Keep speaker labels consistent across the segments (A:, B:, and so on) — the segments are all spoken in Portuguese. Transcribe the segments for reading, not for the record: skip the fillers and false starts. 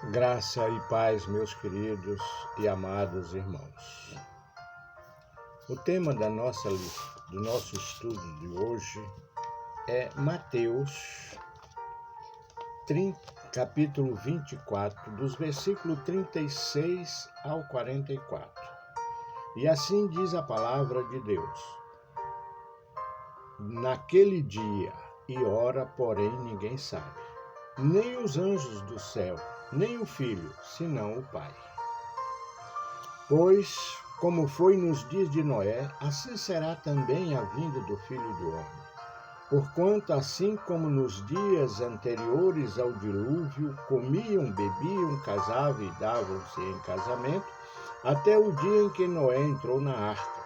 A: Graça e paz, meus queridos e amados irmãos. O tema do nosso estudo de hoje é Mateus, capítulo 24, dos versículos 36 ao 44. E assim diz a palavra de Deus: Naquele dia e hora, porém, ninguém sabe, nem os anjos do céu, nem o Filho, senão o Pai. Pois, como foi nos dias de Noé, assim será também a vinda do Filho do Homem. Porquanto, assim como nos dias anteriores ao dilúvio, comiam, bebiam, casavam e davam-se em casamento, até o dia em que Noé entrou na arca.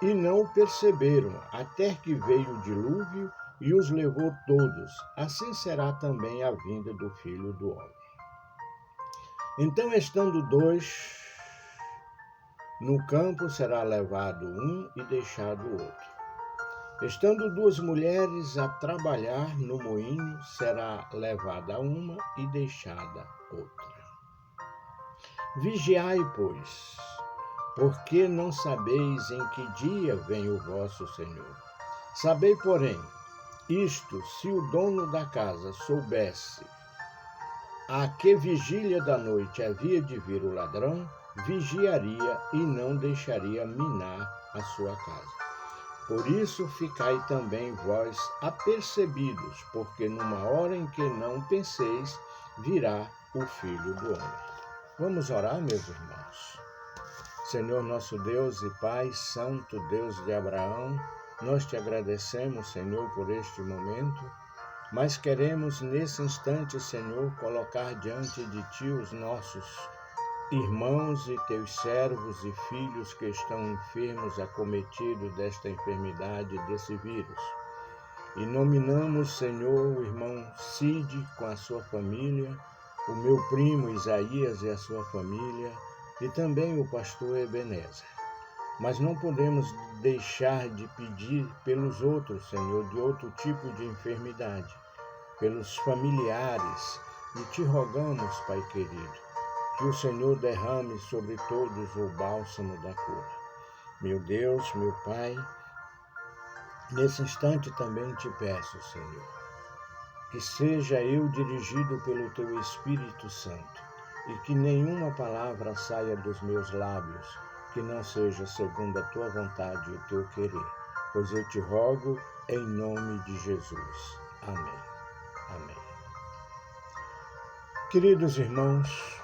A: E não o perceberam, até que veio o dilúvio e os levou todos. Assim será também a vinda do Filho do Homem. Então, estando dois no campo, será levado um e deixado o outro. Estando duas mulheres a trabalhar no moinho, será levada uma e deixada outra. Vigiai, pois, porque não sabeis em que dia vem o vosso Senhor. Sabei, porém, isto: se o dono da casa soubesse a que vigília da noite havia de vir o ladrão, vigiaria e não deixaria minar a sua casa. Por isso ficai também vós apercebidos, porque numa hora em que não penseis, virá o Filho do Homem. Vamos orar, meus irmãos. Senhor nosso Deus e Pai, Santo Deus de Abraão, nós te agradecemos, Senhor, por este momento, mas queremos nesse instante, Senhor, colocar diante de Ti os nossos irmãos e Teus servos e filhos que estão enfermos, acometidos desta enfermidade, desse vírus. E nominamos, Senhor, o irmão Cid com a sua família, o meu primo Isaías e a sua família, e também o pastor Ebenezer. Mas não podemos deixar de pedir pelos outros, Senhor, de outro tipo de enfermidade, pelos familiares, e te rogamos, Pai querido, que o Senhor derrame sobre todos o bálsamo da cura. Meu Deus, meu Pai, nesse instante também te peço, Senhor, que seja eu dirigido pelo Teu Espírito Santo e que nenhuma palavra saia dos meus lábios que não seja segundo a Tua vontade e o Teu querer, pois eu te rogo em nome de Jesus. Amém. Amém. Queridos irmãos,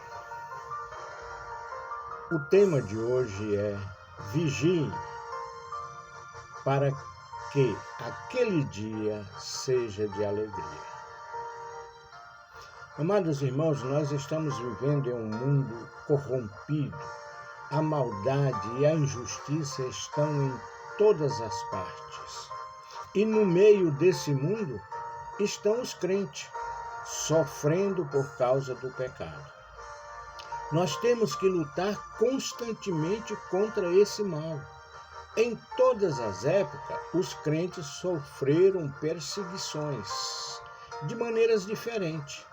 A: o tema de hoje é: vigiem para que aquele dia seja de alegria. Amados irmãos, nós estamos vivendo em um mundo corrompido. A maldade e a injustiça estão em todas as partes. E no meio desse mundo estão os crentes, sofrendo por causa do pecado. Nós temos que lutar constantemente contra esse mal. Em todas as épocas, os crentes sofreram perseguições de maneiras diferentes.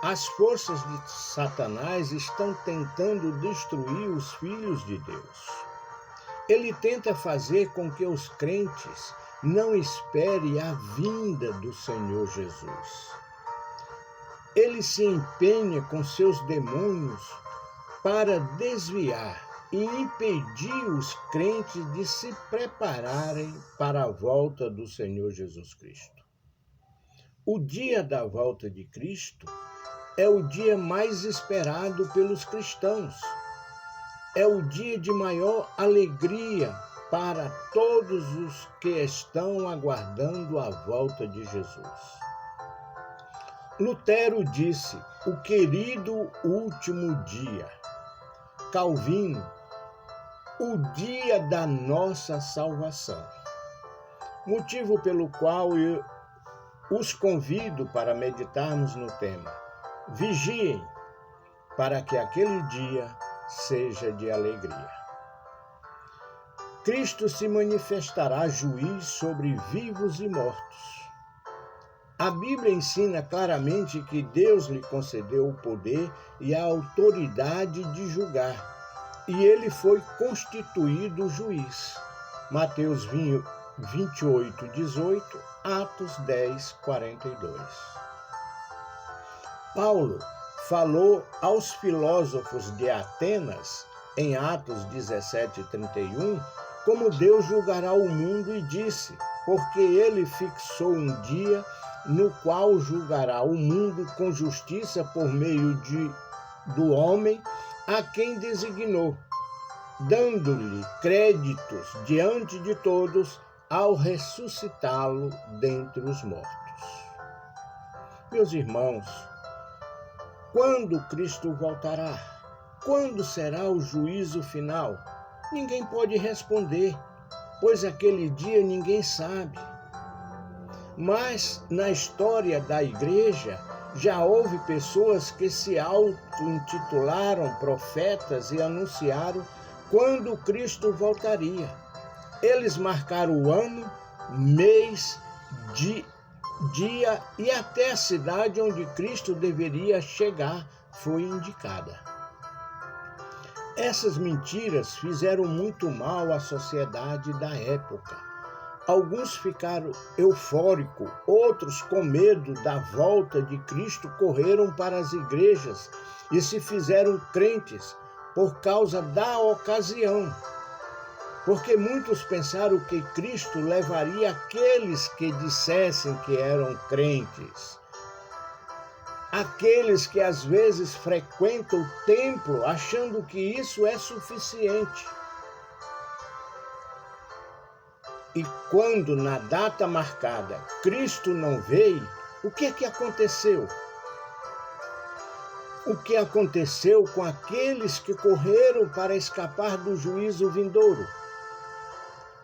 A: As forças de Satanás estão tentando destruir os filhos de Deus. Ele tenta fazer com que os crentes não esperem a vinda do Senhor Jesus. Ele se empenha com seus demônios para desviar e impedir os crentes de se prepararem para a volta do Senhor Jesus Cristo. O dia da volta de Cristo é o dia mais esperado pelos cristãos. É o dia de maior alegria para todos os que estão aguardando a volta de Jesus. Lutero disse: o querido último dia. Calvino: o dia da nossa salvação. Motivo pelo qual eu os convido para meditarmos no tema: vigiem para que aquele dia seja de alegria. Cristo se manifestará juiz sobre vivos e mortos. A Bíblia ensina claramente que Deus lhe concedeu o poder e a autoridade de julgar, e ele foi constituído juiz. Mateus 28, 18, Atos 10, 42. Paulo falou aos filósofos de Atenas, em Atos 17, 31, como Deus julgará o mundo e disse, porque ele fixou um dia no qual julgará o mundo com justiça por meio do homem a quem designou, dando-lhe créditos diante de todos ao ressuscitá-lo dentre os mortos. Meus irmãos, quando Cristo voltará? Quando será o juízo final? Ninguém pode responder, pois aquele dia ninguém sabe. Mas na história da igreja já houve pessoas que se auto-intitularam profetas e anunciaram quando Cristo voltaria. Eles marcaram o ano, mês, dia e até a cidade onde Cristo deveria chegar foi indicada. Essas mentiras fizeram muito mal à sociedade da época. Alguns ficaram eufóricos, outros, com medo da volta de Cristo, correram para as igrejas e se fizeram crentes por causa da ocasião. Porque muitos pensaram que Cristo levaria aqueles que dissessem que eram crentes. Aqueles que às vezes frequentam o templo achando que isso é suficiente. E quando na data marcada Cristo não veio, o que aconteceu? O que aconteceu com aqueles que correram para escapar do juízo vindouro?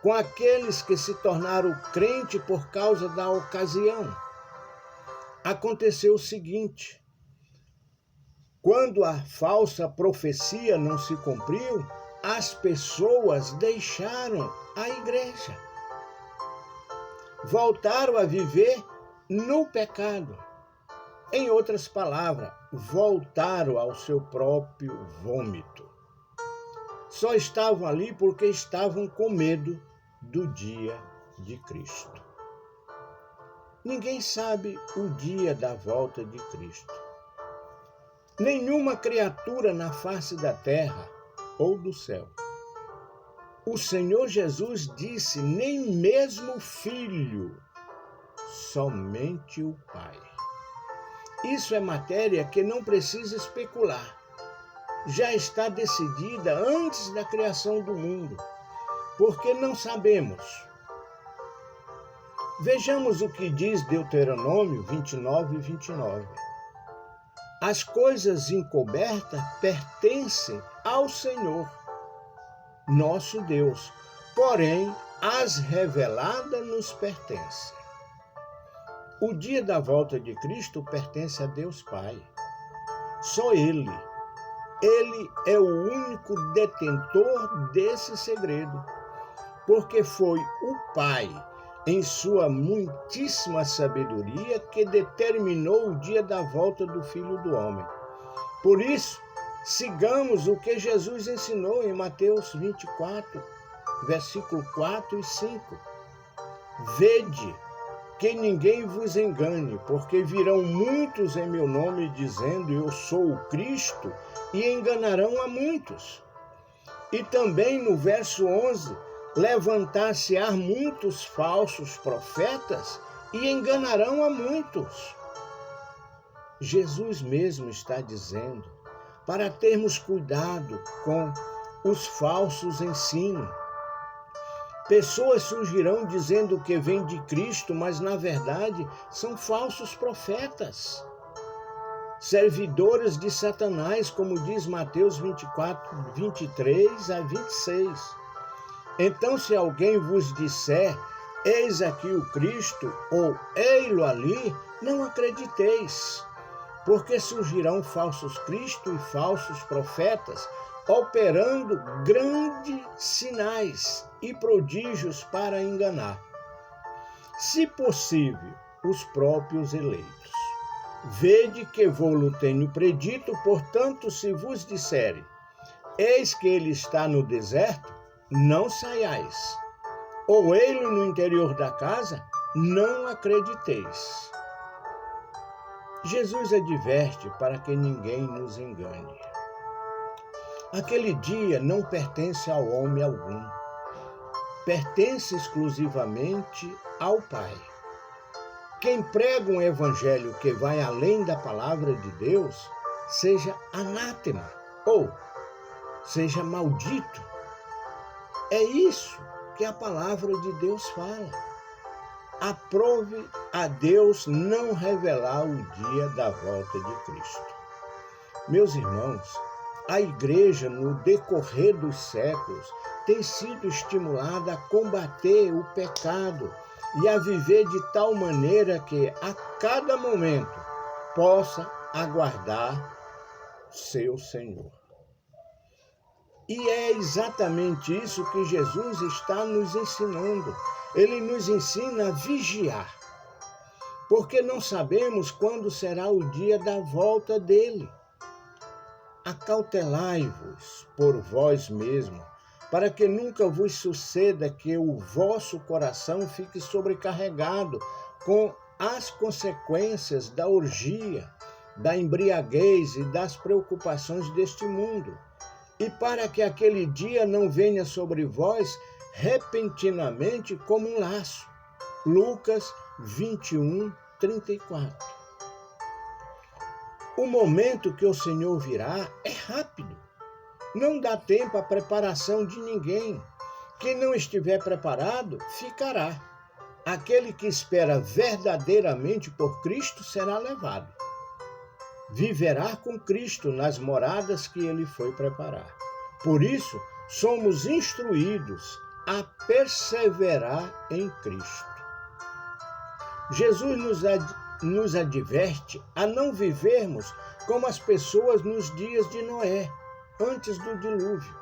A: Com aqueles que se tornaram crente por causa da ocasião? Aconteceu o seguinte: quando a falsa profecia não se cumpriu, as pessoas deixaram a igreja. Voltaram a viver no pecado. Em outras palavras, voltaram ao seu próprio vômito. Só estavam ali porque estavam com medo do dia de Cristo. Ninguém sabe o dia da volta de Cristo. Nenhuma criatura na face da terra ou do céu. O Senhor Jesus disse, nem mesmo o Filho, somente o Pai. Isso é matéria que não precisa especular. Já está decidida antes da criação do mundo, porque não sabemos. Vejamos o que diz Deuteronômio 29 e 29. As coisas encobertas pertencem ao Senhor, nosso Deus, porém as reveladas nos pertencem. O dia da volta de Cristo pertence a Deus Pai. Só Ele. Ele é o único detentor desse segredo, porque foi o Pai, em sua muitíssima sabedoria, que determinou o dia da volta do Filho do Homem. Por isso, sigamos o que Jesus ensinou em Mateus 24, versículo 4 e 5. Vede que ninguém vos engane, porque virão muitos em meu nome dizendo, eu sou o Cristo, e enganarão a muitos. E também no verso 11, levantar-se-á muitos falsos profetas e enganarão a muitos. Jesus mesmo está dizendo para termos cuidado com os falsos ensinos. Pessoas surgirão dizendo que vêm de Cristo, mas na verdade são falsos profetas, servidores de Satanás, como diz Mateus 24, 23 a 26. Então, se alguém vos disser, eis aqui o Cristo, ou ei-lo ali, não acrediteis, porque surgirão falsos cristos e falsos profetas, operando grandes sinais e prodígios para enganar. Se possível, os próprios eleitos. Vede que vou-lo tenho predito, portanto, se vos disserem, eis que ele está no deserto, não saiais. Ou ele no interior da casa, não acrediteis. Jesus adverte para que ninguém nos engane. Aquele dia não pertence ao homem algum. Pertence exclusivamente ao Pai. Quem prega um evangelho que vai além da palavra de Deus, seja anátema ou seja maldito. É isso que a palavra de Deus fala. Aprove a Deus não revelar o dia da volta de Cristo. Meus irmãos, a igreja, no decorrer dos séculos, tem sido estimulada a combater o pecado e a viver de tal maneira que, a cada momento, possa aguardar seu Senhor. E é exatamente isso que Jesus está nos ensinando. Ele nos ensina a vigiar, porque não sabemos quando será o dia da volta dele. Acautelai-vos por vós mesmos, para que nunca vos suceda que o vosso coração fique sobrecarregado com as consequências da orgia, da embriaguez e das preocupações deste mundo, e para que aquele dia não venha sobre vós repentinamente como um laço. Lucas 21:34. O momento que o Senhor virá é rápido. Não dá tempo à preparação de ninguém. Quem não estiver preparado, ficará. Aquele que espera verdadeiramente por Cristo será levado. Viverá com Cristo nas moradas que ele foi preparar. Por isso, somos instruídos a perseverar em Cristo. Jesus nos adverte a não vivermos como as pessoas nos dias de Noé, antes do dilúvio.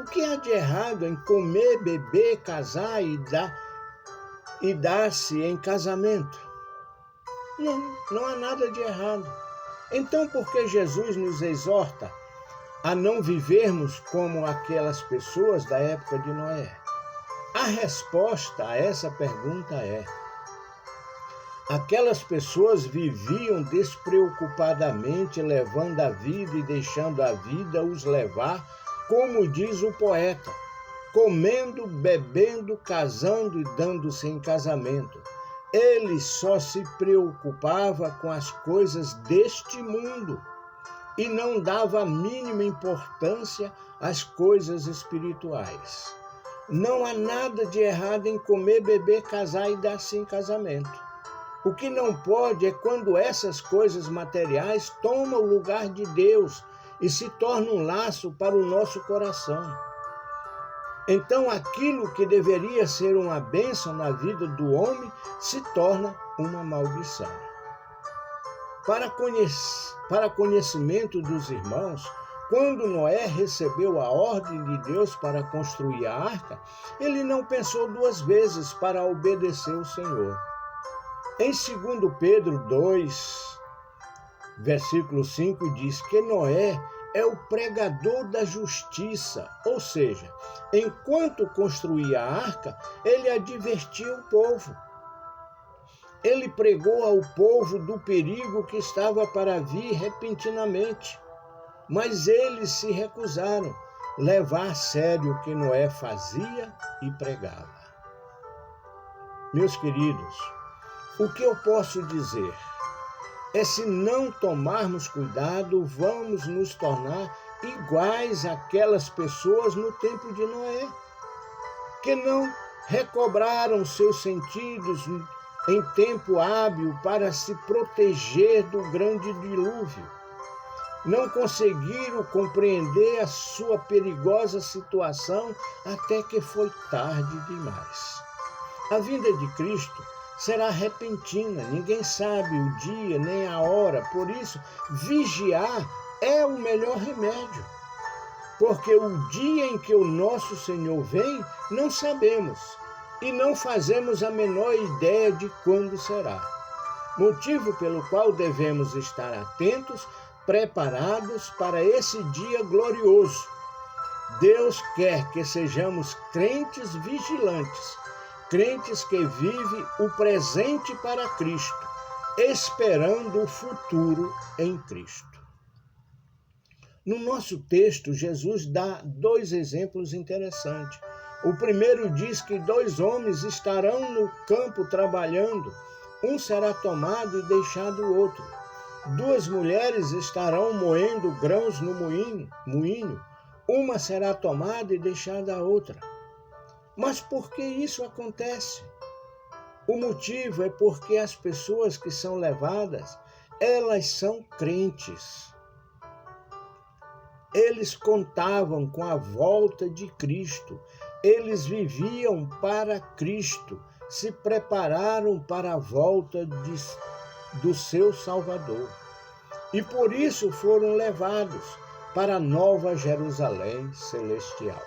A: O que há de errado em comer, beber, casar e dar-se em casamento? Não há nada de errado. Então, por que Jesus nos exorta a não vivermos como aquelas pessoas da época de Noé? A resposta a essa pergunta é: aquelas pessoas viviam despreocupadamente, levando a vida e deixando a vida os levar, como diz o poeta, comendo, bebendo, casando e dando-se em casamento. Ele só se preocupava com as coisas deste mundo e não dava a mínima importância às coisas espirituais. Não há nada de errado em comer, beber, casar e dar-se em casamento. O que não pode é quando essas coisas materiais tomam o lugar de Deus e se tornam um laço para o nosso coração. Então, aquilo que deveria ser uma bênção na vida do homem se torna uma maldição. Para conhecimento dos irmãos, quando Noé recebeu a ordem de Deus para construir a arca, ele não pensou duas vezes para obedecer o Senhor. Em 2 Pedro 2, versículo 5, diz que Noé é o pregador da justiça, ou seja, enquanto construía a arca, ele advertia o povo. Ele pregou ao povo do perigo que estava para vir repentinamente, mas eles se recusaram a levar a sério o que Noé fazia e pregava. Meus queridos, o que eu posso dizer é: se não tomarmos cuidado, vamos nos tornar iguais àquelas pessoas no tempo de Noé, que não recobraram seus sentidos em tempo hábil para se proteger do grande dilúvio. Não conseguiram compreender a sua perigosa situação até que foi tarde demais. A vinda de Cristo será repentina, ninguém sabe o dia nem a hora, por isso vigiar é o melhor remédio. Porque o dia em que o nosso Senhor vem, não sabemos. e não fazemos a menor ideia de quando será. Motivo pelo qual devemos estar atentos, preparados para esse dia glorioso. Deus quer que sejamos crentes vigilantes, crentes que vivem o presente para Cristo, esperando o futuro em Cristo. No nosso texto, Jesus dá 2 exemplos interessantes. O primeiro diz que 2 homens estarão no campo trabalhando, um será tomado e deixado o outro. 2 mulheres estarão moendo grãos no moinho, uma será tomada e deixada a outra. Mas por que isso acontece? O motivo é porque as pessoas que são levadas, elas são crentes. Eles contavam com a volta de Cristo, eles viviam para Cristo, se prepararam para a volta do seu Salvador. E por isso foram levados para a Nova Jerusalém celestial.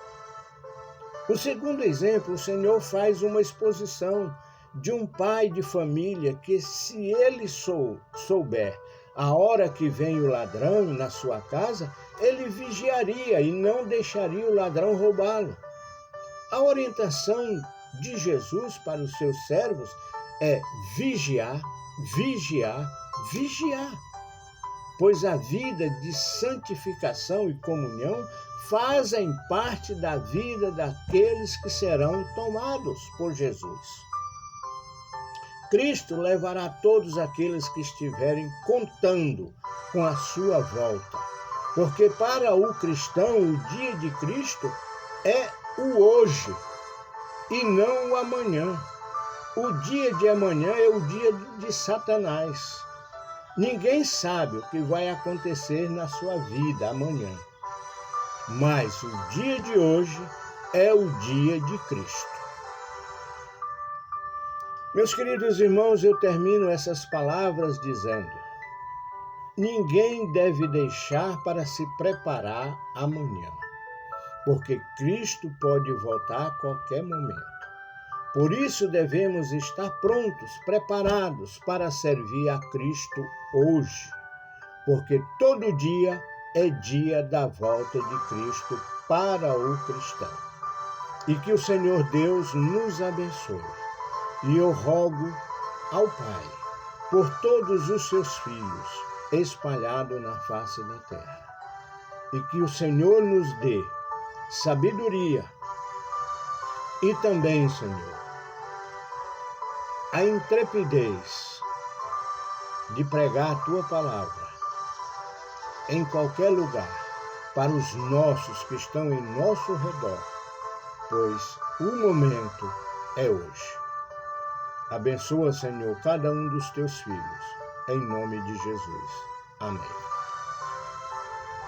A: O segundo exemplo, o Senhor faz uma exposição de um pai de família que, se ele souber a hora que vem o ladrão na sua casa, ele vigiaria e não deixaria o ladrão roubá-lo. A orientação de Jesus para os seus servos é vigiar, vigiar, vigiar. Pois a vida de santificação e comunhão fazem parte da vida daqueles que serão tomados por Jesus. Cristo levará todos aqueles que estiverem contando com a sua volta, porque para o cristão o dia de Cristo é o hoje e não o amanhã. O dia de amanhã é o dia de Satanás. Ninguém sabe o que vai acontecer na sua vida amanhã, mas o dia de hoje é o dia de Cristo. Meus queridos irmãos, eu termino essas palavras dizendo: ninguém deve deixar para se preparar amanhã, porque Cristo pode voltar a qualquer momento. Por isso devemos estar prontos, preparados para servir a Cristo hoje, porque todo dia é dia da volta de Cristo para o cristão. E que o Senhor Deus nos abençoe. E eu rogo ao Pai por todos os seus filhos espalhados na face da terra. E que o Senhor nos dê sabedoria e também, Senhor, a intrepidez de pregar a Tua palavra em qualquer lugar para os nossos que estão em nosso redor, pois o momento é hoje. Abençoa, Senhor, cada um dos Teus filhos, em nome de Jesus. Amém.